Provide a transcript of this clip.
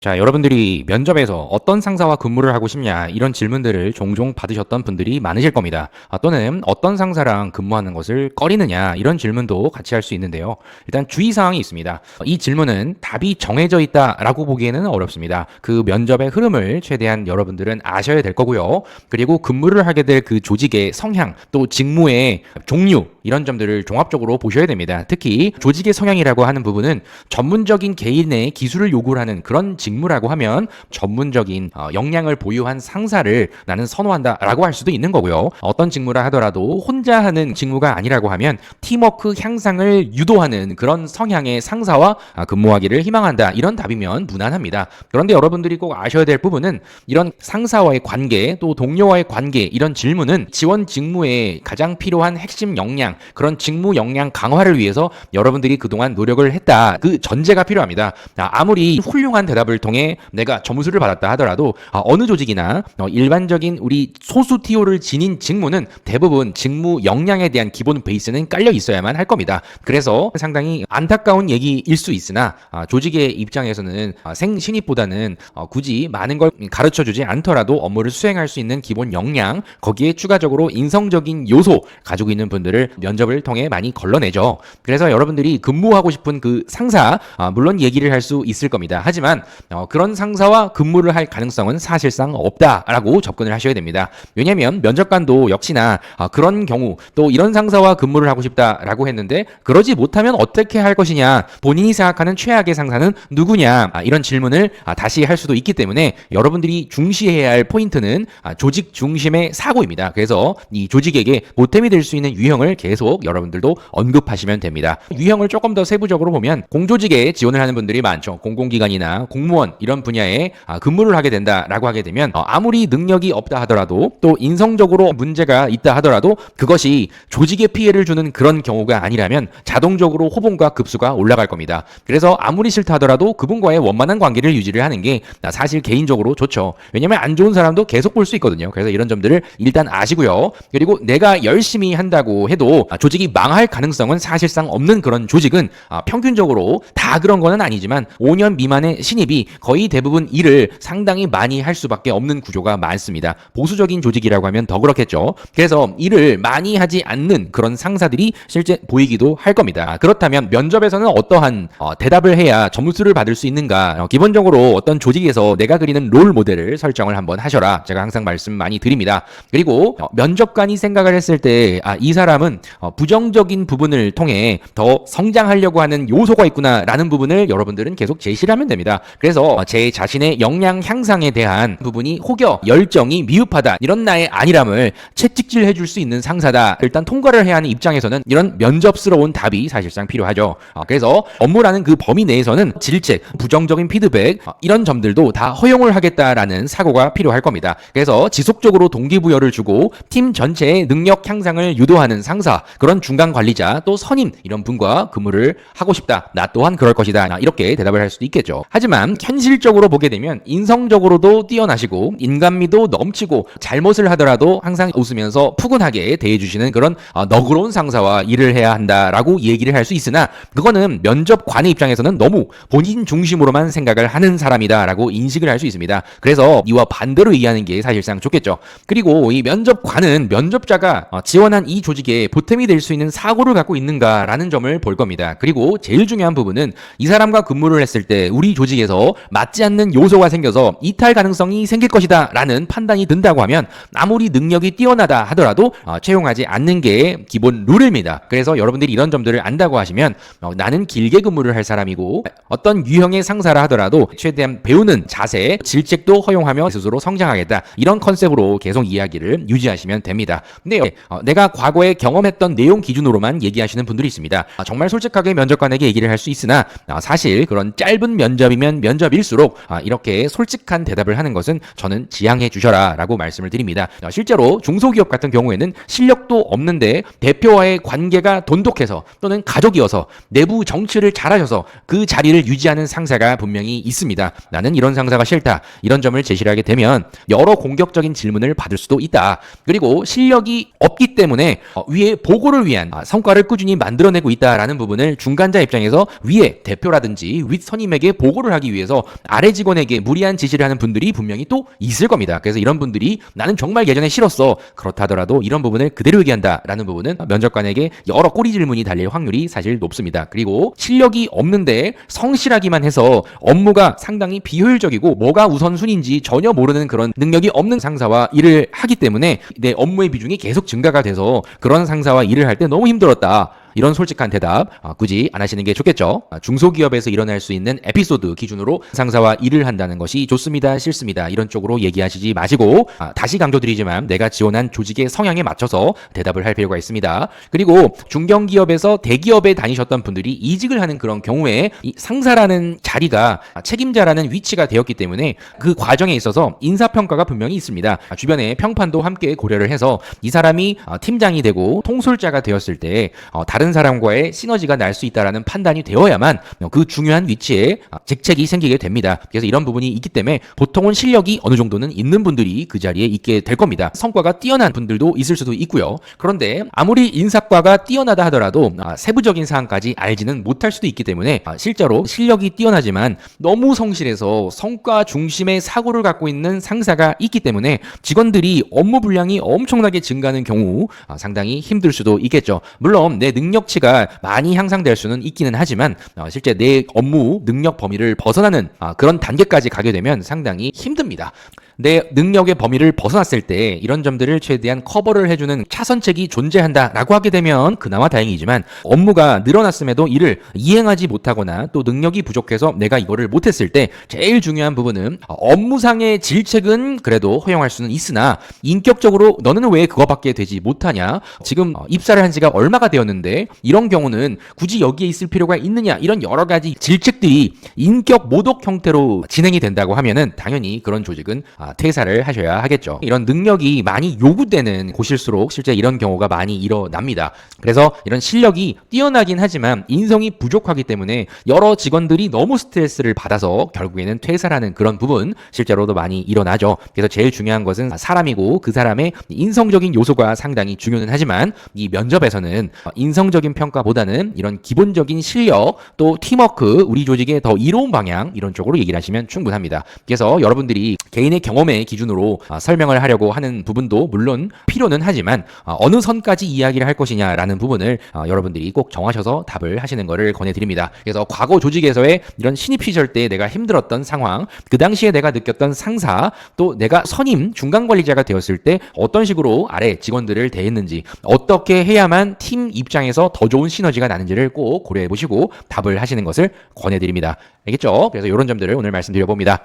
자, 여러분들이 면접에서 어떤 상사와 근무를 하고 싶냐 이런 질문들을 종종 받으셨던 분들이 많으실 겁니다. 또는 어떤 상사랑 근무하는 것을 꺼리느냐 이런 질문도 같이 할 수 있는데요. 일단 주의사항이 있습니다. 이 질문은 답이 정해져 있다라고 보기에는 어렵습니다. 그 면접의 흐름을 최대한 여러분들은 아셔야 될 거고요. 그리고 근무를 하게 될 그 조직의 성향 또 직무의 종류 이런 점들을 종합적으로 보셔야 됩니다. 특히 조직의 성향이라고 하는 부분은 전문적인 개인의 기술을 요구하는 그런 직무라고 하면 전문적인 역량을 보유한 상사를 나는 선호한다라고 할 수도 있는 거고요. 어떤 직무라 하더라도 혼자 하는 직무가 아니라고 하면 팀워크 향상을 유도하는 그런 성향의 상사와 근무하기를 희망한다. 이런 답이면 무난합니다. 그런데 여러분들이 꼭 아셔야 될 부분은 이런 상사와의 관계 또 동료와의 관계 이런 질문은 지원 직무에 가장 필요한 핵심 역량 그런 직무 역량 강화를 위해서 여러분들이 그동안 노력을 했다. 그 전제가 필요합니다. 아무리 훌륭한 대답을 통해 내가 점수를 받았다 하더라도 어느 조직이나 일반적인 우리 소수 TO를 지닌 직무는 대부분 직무 역량에 대한 기본 베이스는 깔려 있어야만 할 겁니다. 그래서 상당히 안타까운 얘기일 수 있으나 조직의 입장에서는 생신입보다는 굳이 많은 걸 가르쳐주지 않더라도 업무를 수행할 수 있는 기본 역량 거기에 추가적으로 인성적인 요소 가지고 있는 분들을 면접을 통해 많이 걸러내죠. 그래서 여러분들이 근무하고 싶은 그 상사 물론 얘기를 할 수 있을 겁니다. 하지만 그런 상사와 근무를 할 가능성은 사실상 없다라고 접근을 하셔야 됩니다. 왜냐하면 면접관도 역시나 그런 경우 또 이런 상사와 근무를 하고 싶다라고 했는데 그러지 못하면 어떻게 할 것이냐 본인이 생각하는 최악의 상사는 누구냐 이런 질문을 다시 할 수도 있기 때문에 여러분들이 중시해야 할 포인트는 조직 중심의 사고입니다. 그래서 이 조직에게 보탬이 될 수 있는 유형을 계속 여러분들도 언급하시면 됩니다. 유형을 조금 더 세부적으로 보면 공조직에 지원을 하는 분들이 많죠. 공공기관이나 공무원 이런 분야에 근무를 하게 된다라고 하게 되면 아무리 능력이 없다 하더라도 또 인성적으로 문제가 있다 하더라도 그것이 조직에 피해를 주는 그런 경우가 아니라면 자동적으로 호봉과 급수가 올라갈 겁니다. 그래서 아무리 싫다 하더라도 그분과의 원만한 관계를 유지를 하는 게 사실 개인적으로 좋죠. 왜냐면 안 좋은 사람도 계속 볼 수 있거든요. 그래서 이런 점들을 일단 아시고요. 그리고 내가 열심히 한다고 해도 조직이 망할 가능성은 사실상 없는 그런 조직은 평균적으로 다 그런 거는 아니지만 5년 미만의 신입이 거의 대부분 일을 상당히 많이 할 수밖에 없는 구조가 많습니다. 보수적인 조직이라고 하면 더 그렇겠죠. 그래서 일을 많이 하지 않는 그런 상사들이 실제 보이기도 할 겁니다. 그렇다면 면접에서는 어떠한 대답을 해야 점수를 받을 수 있는가? 기본적으로 어떤 조직에서 내가 그리는 롤 모델을 설정을 한번 하셔라. 제가 항상 말씀 많이 드립니다. 그리고 면접관이 생각을 했을 때 이 사람은 부정적인 부분을 통해 더 성장하려고 하는 요소가 있구나라는 부분을 여러분들은 계속 제시를 하면 됩니다. 그래서 제 자신의 역량 향상에 대한 부분이 혹여 열정이 미흡하다 이런 나의 안일함을 채찍질 해줄 수 있는 상사다. 일단 통과를 해야 하는 입장에서는 이런 면접스러운 답이 사실상 필요하죠. 그래서 업무라는 그 범위 내에서는 질책, 부정적인 피드백 이런 점들도 다 허용을 하겠다라는 사고가 필요할 겁니다. 그래서 지속적으로 동기부여를 주고 팀 전체의 능력 향상을 유도하는 상사, 그런 중간 관리자 또 선임 이런 분과 근무를 하고 싶다. 나 또한 그럴 것이다. 이렇게 대답을 할 수도 있겠죠. 하지만 현실적으로 보게 되면 인성적으로도 뛰어나시고 인간미도 넘치고 잘못을 하더라도 항상 웃으면서 푸근하게 대해주시는 그런 너그러운 상사와 일을 해야 한다라고 얘기를 할 수 있으나 그거는 면접관의 입장에서는 너무 본인 중심으로만 생각을 하는 사람이다라고 인식을 할 수 있습니다. 그래서 이와 반대로 얘기하는 게 사실상 좋겠죠. 그리고 이 면접관은 면접자가 지원한 이 조직에 보탬이 될 수 있는 사고를 갖고 있는가라는 점을 볼 겁니다. 그리고 제일 중요한 부분은 이 사람과 근무를 했을 때 우리 조직에서 맞지 않는 요소가 생겨서 이탈 가능성이 생길 것이다 라는 판단이 든다고 하면 아무리 능력이 뛰어나다 하더라도 채용하지 않는 게 기본 룰입니다. 그래서 여러분들이 이런 점들을 안다고 하시면 나는 길게 근무를 할 사람이고 어떤 유형의 상사라 하더라도 최대한 배우는 자세, 질책도 허용하며 스스로 성장하겠다 이런 컨셉으로 계속 이야기를 유지하시면 됩니다. 근데 내가 과거에 경험했던 내용 기준으로만 얘기하시는 분들이 있습니다. 정말 솔직하게 면접관에게 얘기를 할 수 있으나 사실 그런 짧은 면접이면 면접일수록 이렇게 솔직한 대답을 하는 것은 저는 지양해 주셔라 라고 말씀을 드립니다. 실제로 중소기업 같은 경우에는 실력도 없는데 대표와의 관계가 돈독해서 또는 가족이어서 내부 정치를 잘하셔서 그 자리를 유지하는 상사가 분명히 있습니다. 나는 이런 상사가 싫다. 이런 점을 제시를 하게 되면 여러 공격적인 질문을 받을 수도 있다. 그리고 실력이 없기 때문에 위에 보고를 위한 성과를 꾸준히 만들어내고 있다라는 부분을 중간자 입장에서 위에 대표라든지 윗 선임에게 보고를 하기 위해서 그래서 아래 직원에게 무리한 지시를 하는 분들이 분명히 또 있을 겁니다. 그래서 이런 분들이 나는 정말 예전에 싫었어. 그렇다 하더라도 이런 부분을 그대로 얘기한다라는 부분은 면접관에게 여러 꼬리 질문이 달릴 확률이 사실 높습니다. 그리고 실력이 없는데 성실하기만 해서 업무가 상당히 비효율적이고 뭐가 우선순위인지 전혀 모르는 그런 능력이 없는 상사와 일을 하기 때문에 내 업무의 비중이 계속 증가가 돼서 그런 상사와 일을 할 때 너무 힘들었다. 이런 솔직한 대답 굳이 안 하시는 게 좋겠죠. 중소기업에서 일어날 수 있는 에피소드 기준으로 상사와 일을 한다는 것이 좋습니다, 싫습니다 이런 쪽으로 얘기하시지 마시고 다시 강조드리지만 내가 지원한 조직의 성향에 맞춰서 대답을 할 필요가 있습니다. 그리고 중견기업에서 대기업에 다니셨던 분들이 이직을 하는 그런 경우에 이 상사라는 자리가 책임자라는 위치가 되었기 때문에 그 과정에 있어서 인사평가가 분명히 있습니다. 주변의 평판도 함께 고려를 해서 이 사람이 팀장이 되고 통솔자가 되었을 때 다른 사람과의 시너지가 날 수 있다라는 판단이 되어야만 그 중요한 위치에 직책이 생기게 됩니다. 그래서 이런 부분이 있기 때문에 보통은 실력이 어느 정도는 있는 분들이 그 자리에 있게 될 겁니다. 성과가 뛰어난 분들도 있을 수도 있고요. 그런데 아무리 인사과가 뛰어나다 하더라도 세부적인 사항까지 알지는 못할 수도 있기 때문에 실제로 실력이 뛰어나지만 너무 성실해서 성과 중심의 사고를 갖고 있는 상사가 있기 때문에 직원들이 업무 분량이 엄청나게 증가하는 경우 상당히 힘들 수도 있겠죠. 물론 내 능력치가 많이 향상될 수는 있기는 하지만 실제 내 업무 능력 범위를 벗어나는 그런 단계까지 가게 되면 상당히 힘듭니다. 내 능력의 범위를 벗어났을 때 이런 점들을 최대한 커버를 해주는 차선책이 존재한다라고 하게 되면 그나마 다행이지만 업무가 늘어났음에도 이를 이행하지 못하거나 또 능력이 부족해서 내가 이거를 못했을 때 제일 중요한 부분은 업무상의 질책은 그래도 허용할 수는 있으나 인격적으로 너는 왜 그거밖에 되지 못하냐, 지금 입사를 한 지가 얼마가 되었는데 이런 경우는 굳이 여기에 있을 필요가 있느냐, 이런 여러 가지 질책들이 인격 모독 형태로 진행이 된다고 하면은 당연히 그런 조직은 퇴사를 하셔야 하겠죠. 이런 능력이 많이 요구되는 곳일수록 실제 이런 경우가 많이 일어납니다. 그래서 이런 실력이 뛰어나긴 하지만 인성이 부족하기 때문에 여러 직원들이 너무 스트레스를 받아서 결국에는 퇴사라는 그런 부분 실제로도 많이 일어나죠. 그래서 제일 중요한 것은 사람이고 그 사람의 인성적인 요소가 상당히 중요는 하지만 이 면접에서는 인성적인 평가보다는 이런 기본적인 실력 또 팀워크, 우리 조직의 더 이로운 방향 이런 쪽으로 얘기를 하시면 충분합니다. 그래서 여러분들이 개인의 경험의 기준으로 설명을 하려고 하는 부분도 물론 필요는 하지만 어느 선까지 이야기를 할 것이냐라는 부분을 여러분들이 꼭 정하셔서 답을 하시는 것을 권해드립니다. 그래서 과거 조직에서의 이런 신입 시절 때 내가 힘들었던 상황, 그 당시에 내가 느꼈던 상사, 또 내가 선임 중간관리자가 되었을 때 어떤 식으로 아래 직원들을 대했는지, 어떻게 해야만 팀 입장에서 더 좋은 시너지가 나는지를 꼭 고려해 보시고 답을 하시는 것을 권해드립니다. 알겠죠? 그래서 이런 점들을 오늘 말씀드려봅니다.